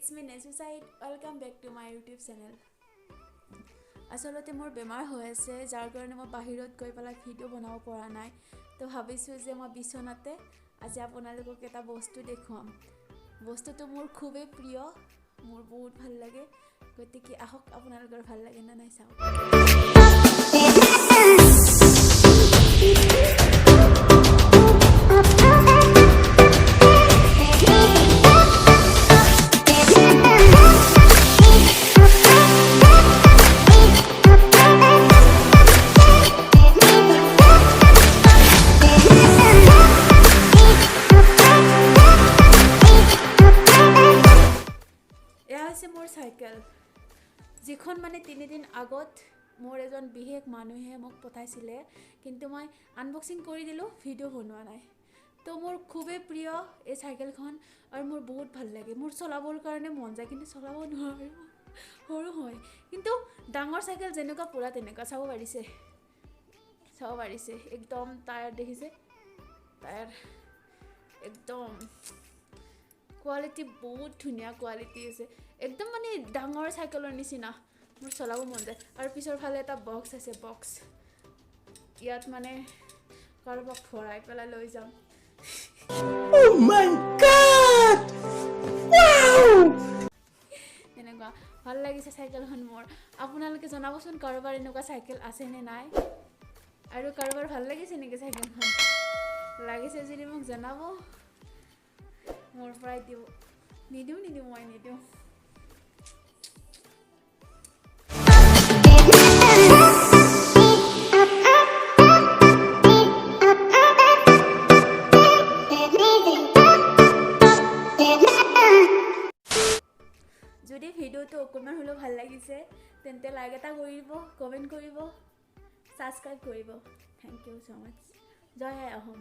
It's me Nexu Saeed. Welcome back to my YouTube channel. আচলতে মোৰ বেমাৰ হৈ আছে যাৰ কাৰণে মই বাহিৰত গৈ পেলাই ভিডিও বনাব পৰা নাই তো ভাবিছো যে মই বিছনাতে আজি আপোনালোকক এটা বস্তু দেখুৱাম বস্তুটো মোৰ খুবেই প্ৰিয় মোৰ বহুত ভাল লাগে গতিকে আহক আপোনালোকৰ ভাল লাগে না নাই চাও মোৰ সাইকেল যিখন মানে 3 দিন আগত মোৰ এজন বিহেক মানুহে মোক পঠাইছিলে কিন্তু মই আনবক্সিং কৰি দিলো ভিডিও বনোৱা নাই তো মোৰ খুবেই প্ৰিয় এই সাইকেলখন আৰু মোৰ বহুত ভাল লাগে মোৰ চলাবৰ কাৰণে মন যায় কিন্তু চলাব নোৱাৰো হৰু হয় কিন্তু ডাঙৰ সাইকেল যেনেকা পুৰা তেনেকা চাব পাৰিছে একদম টায়াৰ দেখিছে টায়াৰ একদম কোৱালিটি বহুত ধুনিয়া কোৱালিটি আছে একদম মানে ডাঙৰ সাইকেলৰ নিচিনা মোৰ চলাব মন যায় আৰু পিছৰ ফালে এটা বক্স আছে বক্স ইয়াত মানে কাৰোবাক ভৰাই পেলাই লৈ যাম Oh my god! Wow! এনেকুৱা ভাল লাগিছে সাইকেলখন মোৰ আপোনালোকে জনাবচোন কাৰোবাৰ এনেকুৱা সাইকেল আছে নে নাই আৰু কাৰোবাৰ ভাল লাগিছে নেকি সাইকেলখন লাগিছে যদি মোক জনাব মোৰ প্ৰায় দিও নিদিও মই নিদিও যদি ভিডিওটো অকমান হলো ভাল লাগিছে তেন্তে লাইক এটা কৰিব কমেন্ট কৰিব সাবস্ক্ৰাইব কৰিব থ্যাংক ইউ সো মাচ জয় আই আহোম